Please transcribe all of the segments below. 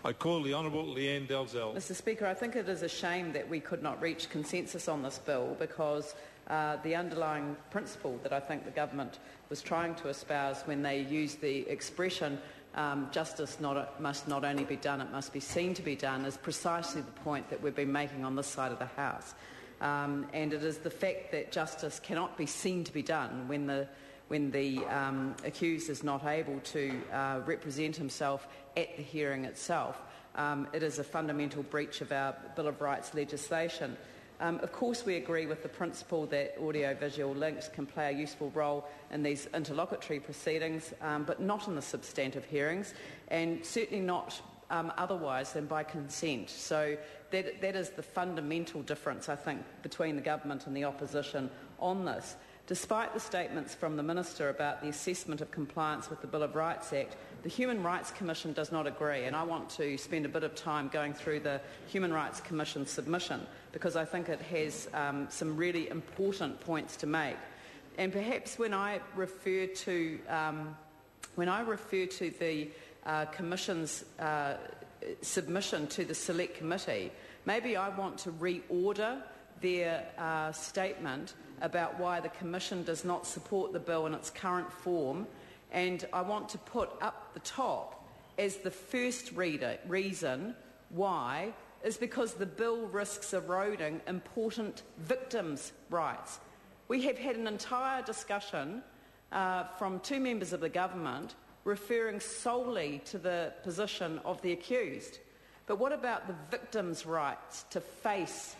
I call the Honourable Leanne Dalzell. Mr Speaker, I think it is a shame that we could not reach consensus on this bill because the underlying principle that I think the government was trying to espouse when they used the expression justice must not only be done, it must be seen to be done, is precisely the point that we've been making on this side of the House. And it is the fact that justice cannot be seen to be done when the accused is not able to represent himself at the hearing itself. It is a fundamental breach of our Bill of Rights legislation. Of course, we agree with the principle that audio-visual links can play a useful role in these interlocutory proceedings, but not in the substantive hearings, and certainly not otherwise than by consent. So that is the fundamental difference, I think, between the government and the opposition on this. Despite the statements from the Minister about the assessment of compliance with the Bill of Rights Act, the Human Rights Commission does not agree, and I want to spend a bit of time going through the Human Rights Commission submission because I think it has some really important points to make. And perhaps when I refer to the Commission's submission to the Select Committee, maybe I want to reorder their statement about why the Commission does not support the bill in its current form, and I want to put up the top as the first reason why is because the bill risks eroding important victims' rights. We have had an entire discussion from two members of the government referring solely to the position of the accused. But what about the victims' rights to face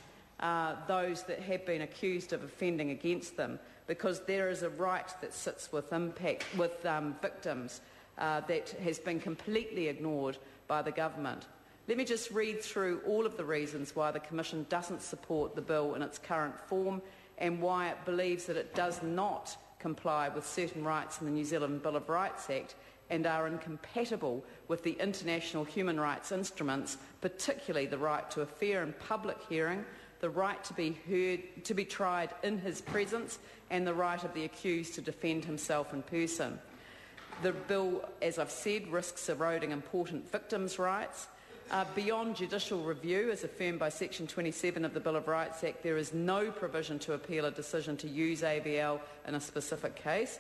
those that have been accused of offending against them? Because there is a right that sits with victims that has been completely ignored by the government. Let me just read through all of the reasons why the Commission doesn't support the bill in its current form and why it believes that it does not comply with certain rights in the New Zealand Bill of Rights Act and are incompatible with the international human rights instruments, particularly the right to a fair and public hearing, the right to be tried in his presence, and the right of the accused to defend himself in person. The bill, as I've said, risks eroding important victims' rights. Beyond judicial review, as affirmed by Section 27 of the Bill of Rights Act, there is no provision to appeal a decision to use AVL in a specific case.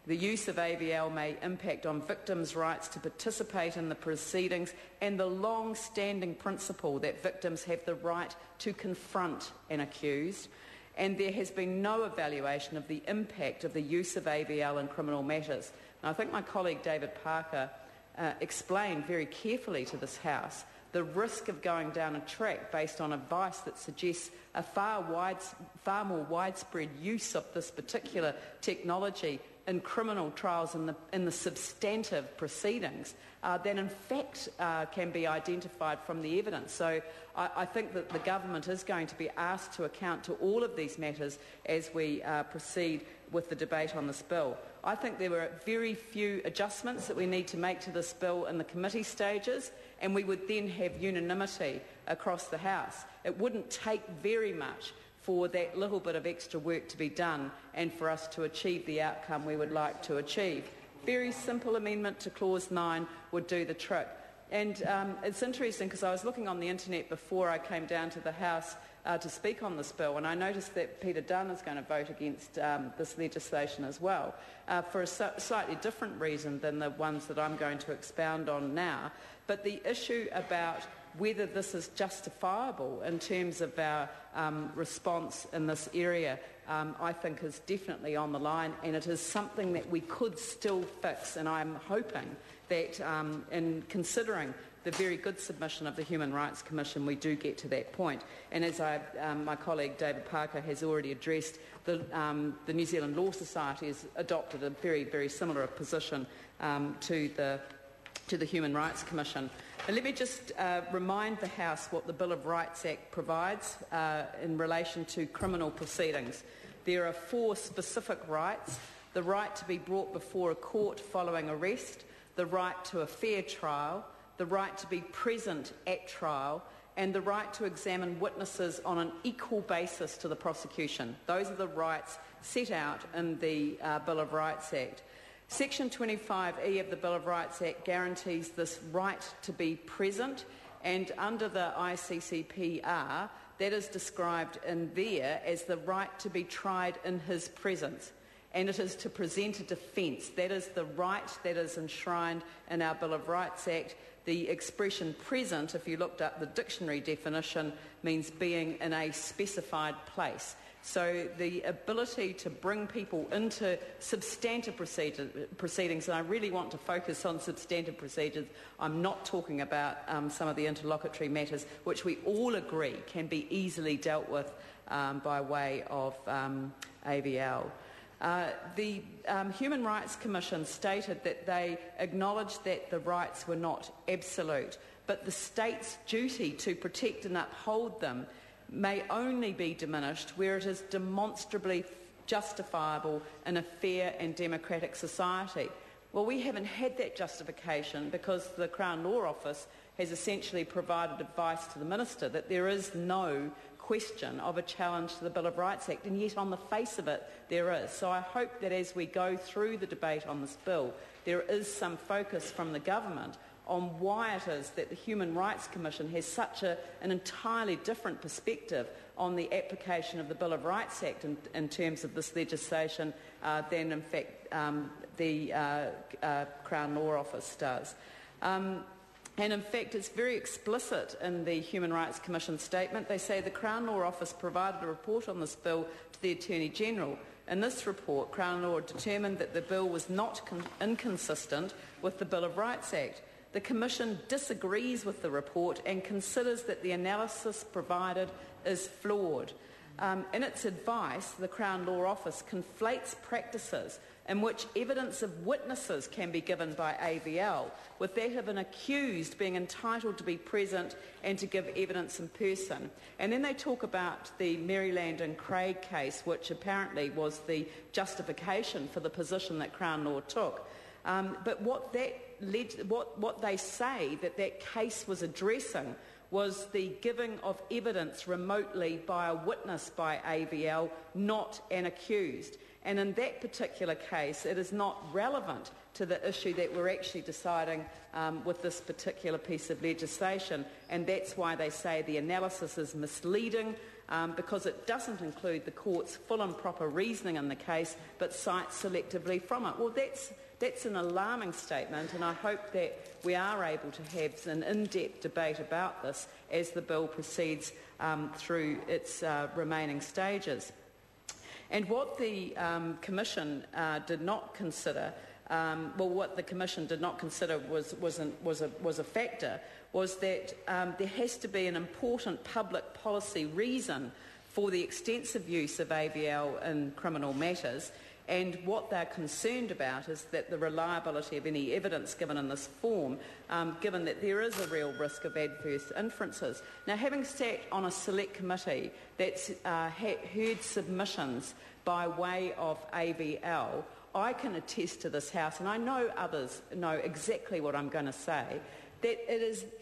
The use of AVL may impact on victims' rights to participate in the proceedings and the long-standing principle that victims have the right to confront an accused. And there has been no evaluation of the impact of the use of AVL in criminal matters. And I think my colleague David Parker explained very carefully to this House the risk of going down a track based on advice that suggests a far more widespread use of this particular technology in criminal trials in the substantive proceedings than in fact can be identified from the evidence. So I think that the government is going to be asked to account to all of these matters as we proceed with the debate on this bill. I think there were very few adjustments that we need to make to this bill in the committee stages, and we would then have unanimity across the House. It wouldn't take very much for that little bit of extra work to be done and for us to achieve the outcome we would like to achieve. Very simple amendment to Clause 9 would do the trick. And it's interesting because I was looking on the internet before I came down to the House to speak on this bill, and I noticed that Peter Dunn is going to vote against this legislation as well, for a slightly different reason than the ones that I'm going to expound on now. But the issue about whether this is justifiable in terms of our response in this area, I think is definitely on the line, and it is something that we could still fix, and I'm hoping that in considering the very good submission of the Human Rights Commission, we do get to that point. And as my colleague David Parker has already addressed, the New Zealand Law Society has adopted a very, very similar position to the Human Rights Commission. And let me just remind the House what the Bill of Rights Act provides in relation to criminal proceedings. There are 4 specific rights: the right to be brought before a court following arrest, the right to a fair trial, the right to be present at trial, and the right to examine witnesses on an equal basis to the prosecution. Those are the rights set out in the Bill of Rights Act. Section 25E of the Bill of Rights Act guarantees this right to be present, and under the ICCPR, that is described in there as the right to be tried in his presence. And it is to present a defence. That is the right that is enshrined in our Bill of Rights Act. The expression present, if you looked up the dictionary definition, means being in a specified place. So the ability to bring people into substantive proceedings, and I really want to focus on substantive procedures. I'm not talking about some of the interlocutory matters, which we all agree can be easily dealt with by way of AVL. The Human Rights Commission stated that they acknowledged that the rights were not absolute, but the state's duty to protect and uphold them may only be diminished where it is demonstrably justifiable in a fair and democratic society. Well, we haven't had that justification because the Crown Law Office has essentially provided advice to the Minister that there is no question of a challenge to the Bill of Rights Act, and yet on the face of it there is. So I hope that as we go through the debate on this bill, there is some focus from the government on why it is that the Human Rights Commission has such an entirely different perspective on the application of the Bill of Rights Act in terms of this legislation than in fact the Crown Law Office does. And in fact, it's very explicit in the Human Rights Commission statement. They say the Crown Law Office provided a report on this bill to the Attorney-General. In this report, Crown Law determined that the bill was not inconsistent with the Bill of Rights Act. The Commission disagrees with the report and considers that the analysis provided is flawed. In its advice, the Crown Law Office conflates practices in which evidence of witnesses can be given by AVL with that of an accused being entitled to be present and to give evidence in person. And then they talk about the Maryland and Craig case, which apparently was the justification for the position that Crown Law took. But what they say that case was addressing was the giving of evidence remotely by a witness by AVL, not an accused. And in that particular case, it is not relevant to the issue that we're actually deciding with this particular piece of legislation. And that's why they say the analysis is misleading, because it doesn't include the court's full and proper reasoning in the case, but cites selectively from it. Well, that's an alarming statement, and I hope that we are able to have an in-depth debate about this as the bill proceeds through its remaining stages. And what the Commission did not consider, what the Commission did not consider was a factor, was that there has to be an important public policy reason for the extensive use of AVL in criminal matters. And what they're concerned about is that the reliability of any evidence given in this form, given that there is a real risk of adverse inferences. Now, having sat on a select committee that's heard submissions by way of AVL, I can attest to this House, and I know others know exactly what I'm going to say, that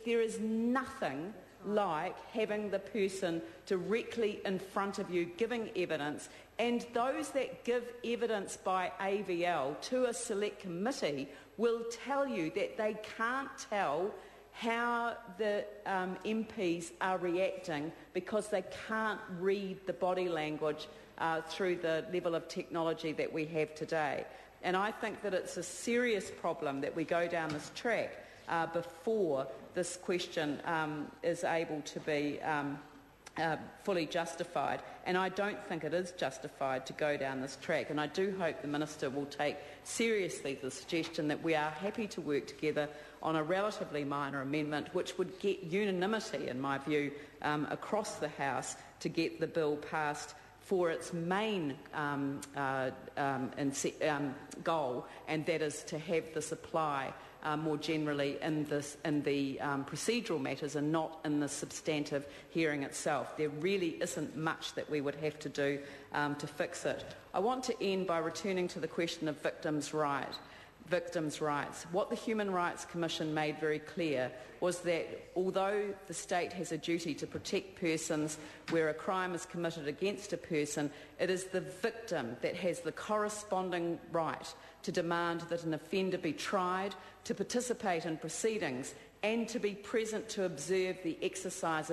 there is nothing like having the person directly in front of you giving evidence, and those that give evidence by AVL to a select committee will tell you that they can't tell how the MPs are reacting because they can't read the body language through the level of technology that we have today. And I think that it's a serious problem that we go down this track before this question is able to be fully justified. And I don't think it is justified to go down this track. And I do hope the Minister will take seriously the suggestion that we are happy to work together on a relatively minor amendment which would get unanimity, in my view, across the House to get the bill passed for its main goal, and that is to have this apply more generally in the procedural matters and not in the substantive hearing itself. There really isn't much that we would have to do to fix it. I want to end by returning to the question of victims' right. victims' rights. What the Human Rights Commission made very clear was that although the state has a duty to protect persons where a crime is committed against a person, it is the victim that has the corresponding right to demand that an offender be tried, to participate in proceedings, and to be present to observe the exercise of